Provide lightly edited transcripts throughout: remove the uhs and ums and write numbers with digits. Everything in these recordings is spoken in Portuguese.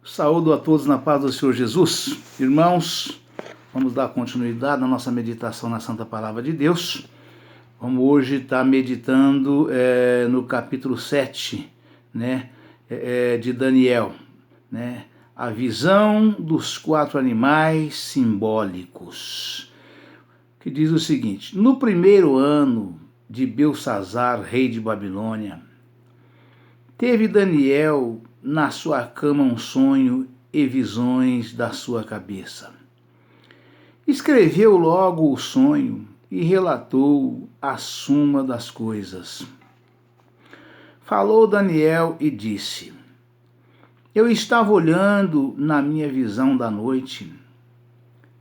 Saúdo a todos na paz do Senhor Jesus. Irmãos, vamos dar continuidade na nossa meditação na Santa Palavra de Deus. Vamos hoje estar meditando no capítulo 7, de Daniel, a visão dos 4 animais simbólicos, que diz o seguinte: no primeiro ano de Belsassar, rei de Babilônia, teve Daniel na sua cama um sonho e visões da sua cabeça. Escreveu logo o sonho e relatou a suma das coisas. Falou Daniel e disse: eu estava olhando na minha visão da noite,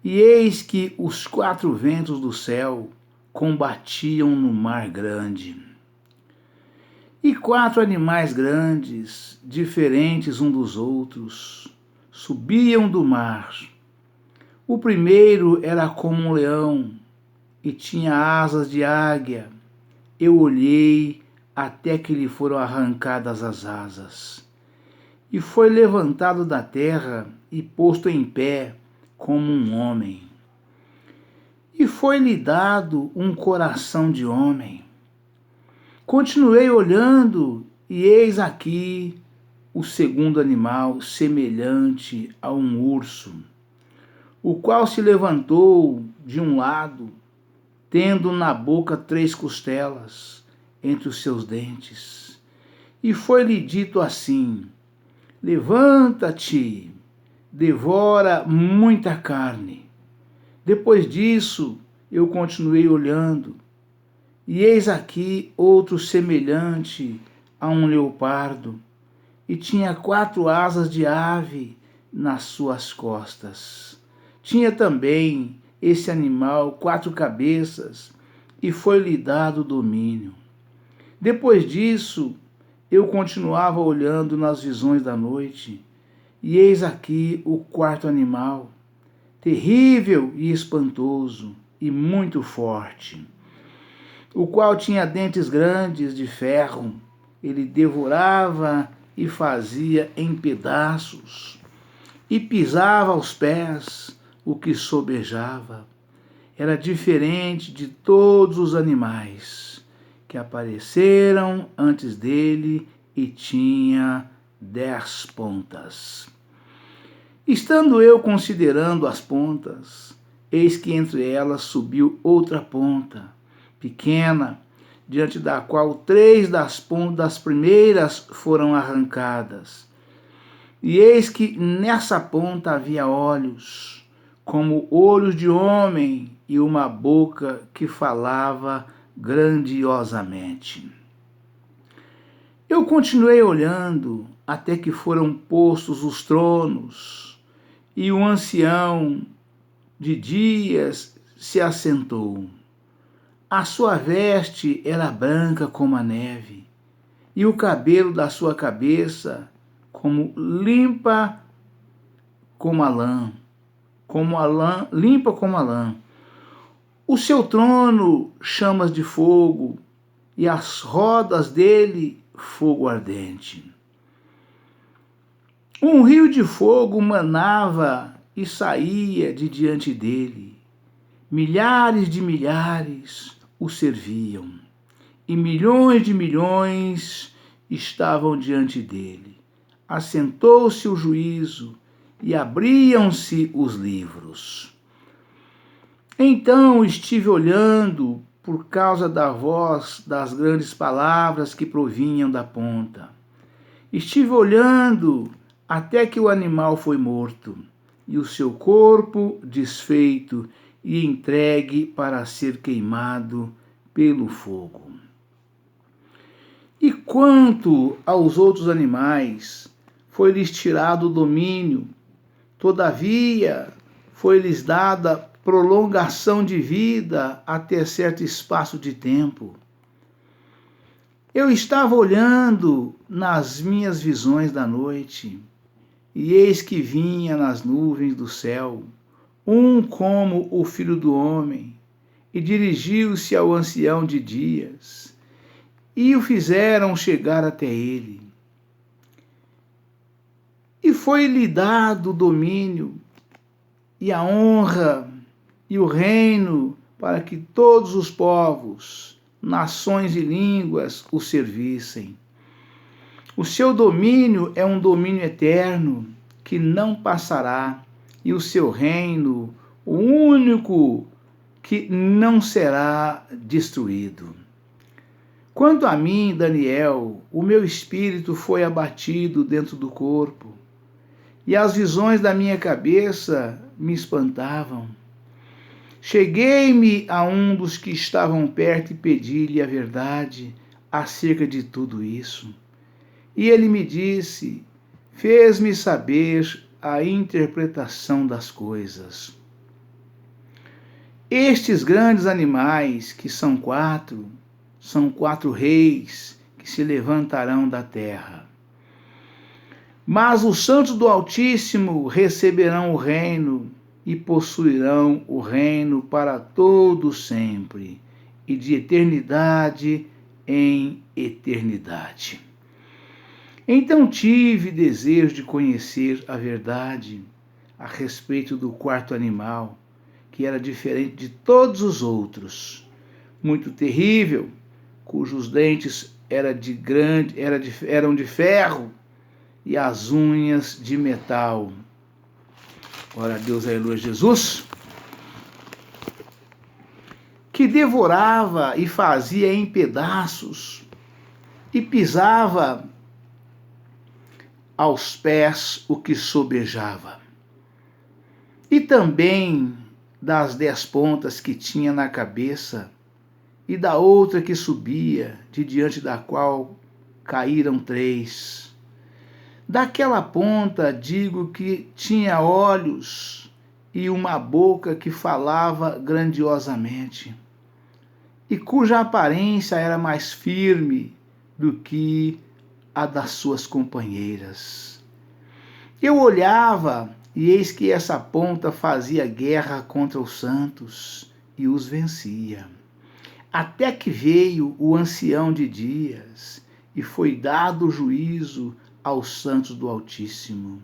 e eis que os 4 ventos do céu combatiam no mar grande. E 4 animais grandes, diferentes um dos outros, subiam do mar. O primeiro era como um leão e tinha asas de águia. Eu olhei até que lhe foram arrancadas as asas. E foi levantado da terra e posto em pé como um homem. E foi-lhe dado um coração de homem. Continuei olhando, e eis aqui o segundo animal, semelhante a um urso, o qual se levantou de um lado, tendo na boca 3 costelas entre os seus dentes. E foi-lhe dito assim: levanta-te, devora muita carne. Depois disso, eu continuei olhando, e eis aqui outro semelhante a um leopardo, e tinha 4 asas de ave nas suas costas. Tinha também esse animal 4 cabeças, e foi-lhe dado domínio. Depois disso, eu continuava olhando nas visões da noite, e eis aqui o 4º animal, terrível e espantoso, e muito forte, o qual tinha dentes grandes de ferro. Ele devorava e fazia em pedaços, e pisava aos pés o que sobejava. Era diferente de todos os animais que apareceram antes dele, e tinha 10 pontas. Estando eu considerando as pontas, eis que entre elas subiu outra ponta, pequena, diante da qual 3 das pontas primeiras foram arrancadas. E eis que nessa ponta havia olhos, como olhos de homem, e uma boca que falava grandiosamente. Eu continuei olhando até que foram postos os tronos, e o ancião de dias se assentou. A sua veste era branca como a neve, e o cabelo da sua cabeça limpa como a lã. O seu trono chamas de fogo, e as rodas dele fogo ardente. Um rio de fogo manava e saía de diante dele. Milhares de milhares o serviam, e milhões de milhões estavam diante dele. Assentou-se o juízo, e abriam-se os livros. Então estive olhando por causa da voz das grandes palavras que provinham da ponta. Estive olhando até que o animal foi morto, e o seu corpo desfeito e entregue para ser queimado pelo fogo. E quanto aos outros animais, foi-lhes tirado o domínio, todavia foi-lhes dada prolongação de vida até certo espaço de tempo. Eu estava olhando nas minhas visões da noite, e eis que vinha nas nuvens do céu um como o Filho do Homem, e dirigiu-se ao ancião de dias, e o fizeram chegar até ele. E foi-lhe dado o domínio e a honra e o reino para que todos os povos, nações e línguas o servissem. O seu domínio é um domínio eterno que não passará, e o seu reino, o único que não será destruído. Quanto a mim, Daniel, o meu espírito foi abatido dentro do corpo, e as visões da minha cabeça me espantavam. Cheguei-me a um dos que estavam perto e pedi-lhe a verdade acerca de tudo isso. E ele me disse, fez-me saber a interpretação das coisas. Estes grandes animais, que são quatro reis que se levantarão da terra. Mas os santos do Altíssimo receberão o reino e possuirão o reino para todo sempre e de eternidade em eternidade. Então tive desejo de conhecer a verdade a respeito do quarto animal, que era diferente de todos os outros, muito terrível, cujos dentes eram de ferro e as unhas de metal. Glória a Deus, aleluia, Jesus. Que devorava e fazia em pedaços e pisava aos pés o que sobejava. E também das 10 pontas que tinha na cabeça, e da outra que subia, de diante da qual caíram 3. Daquela ponta digo que tinha olhos e uma boca que falava grandiosamente, e cuja aparência era mais firme do que a das suas companheiras. Eu olhava, e eis que essa ponta fazia guerra contra os santos e os vencia. Até que veio o ancião de dias, e foi dado o juízo aos santos do Altíssimo.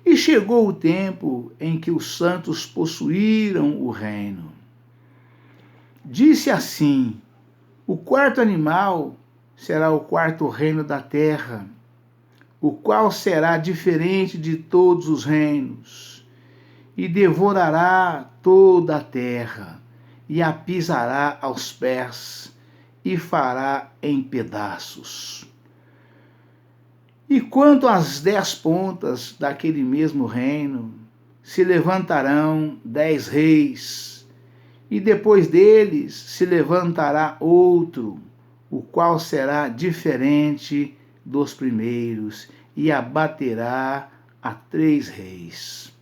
E chegou o tempo em que os santos possuíram o reino. Disse assim: o quarto animal será o quarto reino da terra, o qual será diferente de todos os reinos, e devorará toda a terra, e a pisará aos pés, e fará em pedaços. E quanto às 10 pontas daquele mesmo reino, se levantarão 10 reis, e depois deles se levantará outro, o qual será diferente dos primeiros, e abaterá a 3 reis.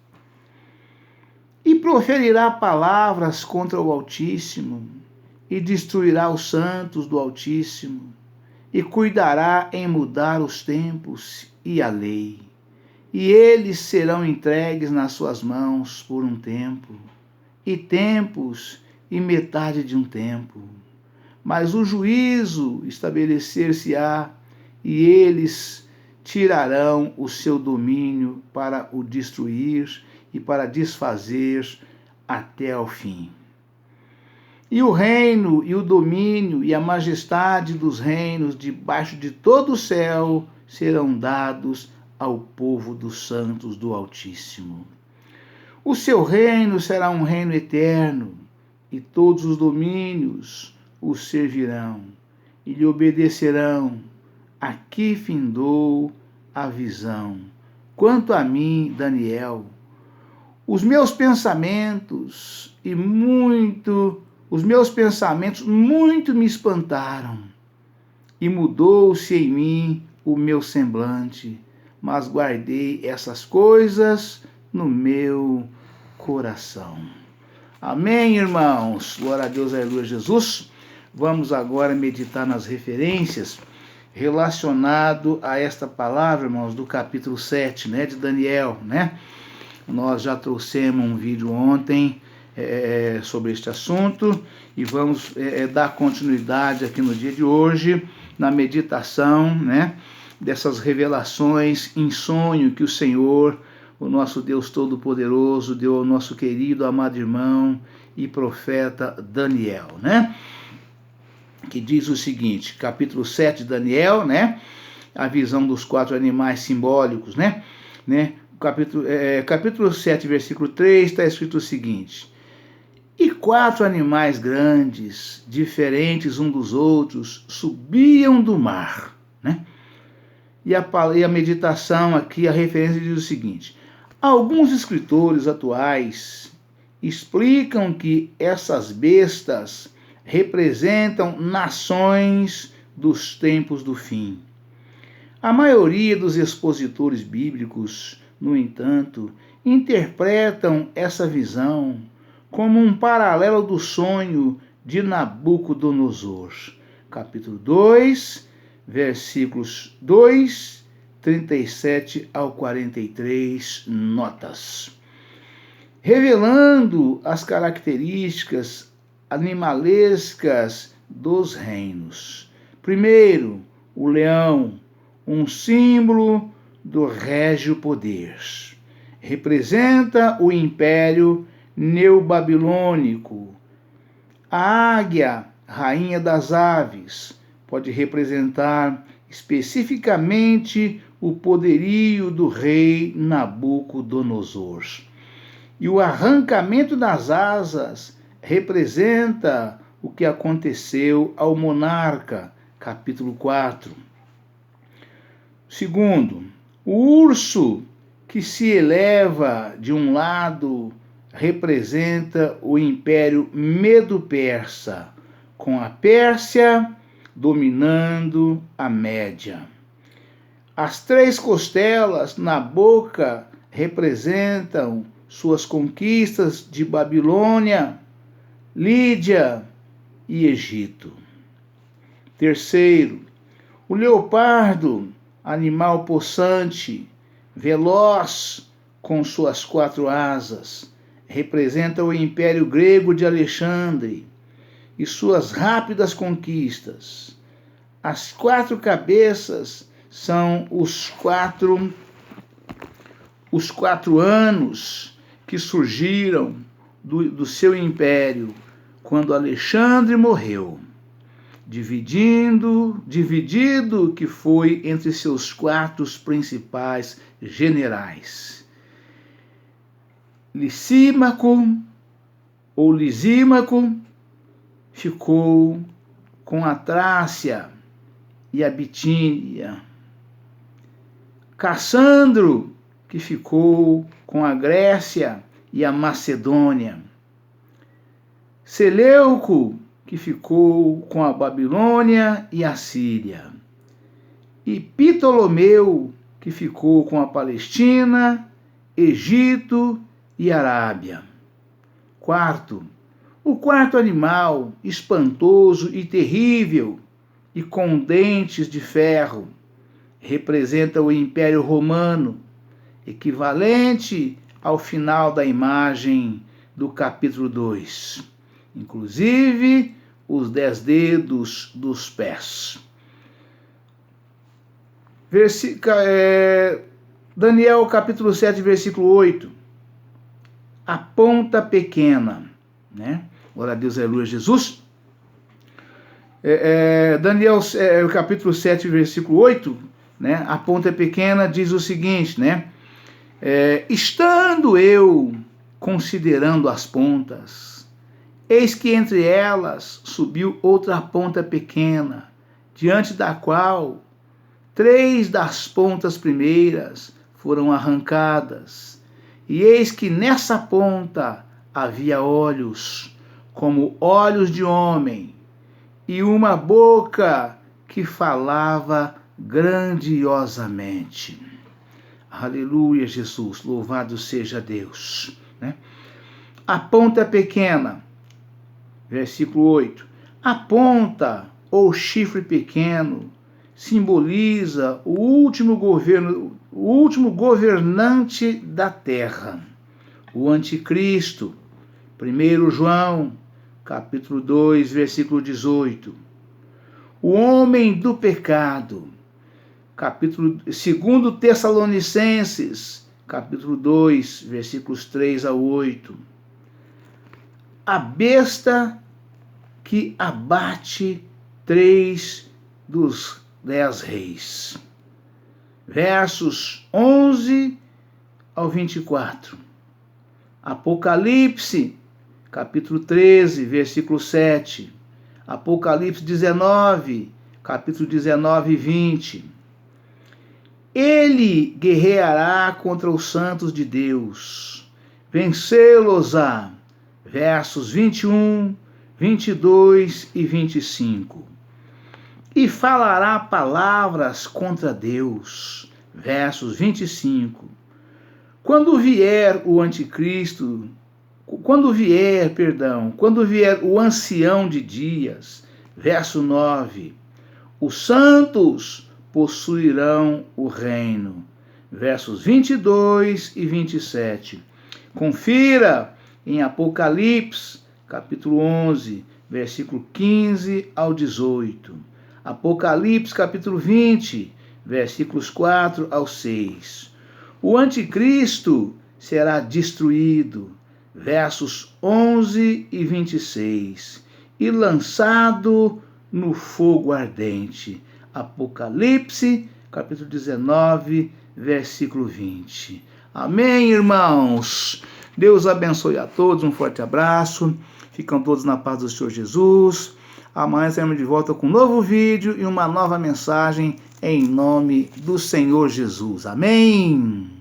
E proferirá palavras contra o Altíssimo, e destruirá os santos do Altíssimo, e cuidará em mudar os tempos e a lei. E eles serão entregues nas suas mãos por um tempo, e tempos e metade de um tempo. Mas o juízo estabelecer-se-á, e eles tirarão o seu domínio para o destruir e para desfazer até ao fim. E o reino, e o domínio, e a majestade dos reinos debaixo de todo o céu serão dados ao povo dos santos do Altíssimo. O seu reino será um reino eterno, e todos os domínios o servirão, e lhe obedecerão. Aqui findou a visão. Quanto a mim, Daniel, os meus pensamentos muito me espantaram, e mudou-se em mim o meu semblante, mas guardei essas coisas no meu coração. Amém, irmãos? Glória a Deus, aleluia, Jesus. Vamos agora meditar nas referências relacionado a esta palavra, irmãos, do capítulo 7, de Daniel, Nós já trouxemos um vídeo ontem sobre este assunto e vamos dar continuidade aqui no dia de hoje, na meditação, dessas revelações em sonho que o Senhor, o nosso Deus Todo-Poderoso, deu ao nosso querido, amado irmão e profeta Daniel, né? Que diz o seguinte, capítulo 7 de Daniel, né? A visão dos 4 animais simbólicos, né? Capítulo 7, versículo 3, está escrito o seguinte: e 4 animais grandes, diferentes um dos outros, subiam do mar, né? E a meditação aqui, a referência diz o seguinte: alguns escritores atuais explicam que essas bestas representam nações dos tempos do fim. A maioria dos expositores bíblicos, no entanto, interpretam essa visão como um paralelo do sonho de Nabucodonosor. Capítulo 2, versículos 2, 37 ao 43, notas. Revelando as características animalescas dos reinos. Primeiro, o leão, um símbolo do régio poder. Representa o império neobabilônico. A águia, rainha das aves, pode representar especificamente o poderio do rei Nabucodonosor. E o arrancamento das asas representa o que aconteceu ao monarca, capítulo 4. Segundo, o urso que se eleva de um lado representa o Império Medo-Persa, com a Pérsia dominando a Média. As 3 costelas na boca representam suas conquistas de Babilônia, Lídia e Egito. Terceiro, o leopardo, animal possante, veloz com suas 4 asas, representa o Império Grego de Alexandre e suas rápidas conquistas. As 4 cabeças são os quatro anos que surgiram do seu império quando Alexandre morreu, dividido que foi entre seus 4 principais generais. Lisímaco ficou com a Trácia e a Bitínia. Cassandro, que ficou com a Grécia e a Macedônia. Seleuco, que ficou com a Babilônia e a Síria. E Ptolomeu, que ficou com a Palestina, Egito e Arábia. Quarto, o 4º animal, espantoso e terrível, e com dentes de ferro, representa o Império Romano, equivalente ao final da imagem do capítulo 2, inclusive os 10 dedos dos pés. Daniel capítulo 7, versículo 8. A ponta pequena, né? Glória a Deus, aleluia, Jesus. Daniel capítulo 7, versículo 8, né? A ponta pequena diz o seguinte, né? Estando eu considerando as pontas, eis que entre elas subiu outra ponta pequena, diante da qual 3 das pontas primeiras foram arrancadas, e eis que nessa ponta havia olhos, como olhos de homem, e uma boca que falava grandiosamente. Aleluia, Jesus, louvado seja Deus, né? A ponta pequena, versículo 8. A ponta, ou chifre pequeno, simboliza o último governante da terra, o anticristo. 1 João, capítulo 2, versículo 18. O homem do pecado, Segundo Tessalonicenses, capítulo 2, versículos 3 a 8. A besta que abate 3 dos 10 reis. Versos 11 ao 24. Apocalipse, capítulo 13, versículo 7. Apocalipse 19, capítulo 19 e 20. Ele guerreará contra os santos de Deus, vencê-los-á. Versos 21, 22 e 25. E falará palavras contra Deus. Versos 25. Quando vier o anticristo, quando vier o ancião de dias, verso 9, os santos possuirão o reino. Versos 22 e 27. Confira em Apocalipse, capítulo 11, versículo 15 ao 18. Apocalipse, capítulo 20, versículos 4 ao 6. O anticristo será destruído, versos 11 e 26, e lançado no fogo ardente. Apocalipse, capítulo 19, versículo 20. Amém, irmãos? Deus abençoe a todos, um forte abraço. Ficam todos na paz do Senhor Jesus. Amanhã estaremos de volta com um novo vídeo e uma nova mensagem em nome do Senhor Jesus. Amém?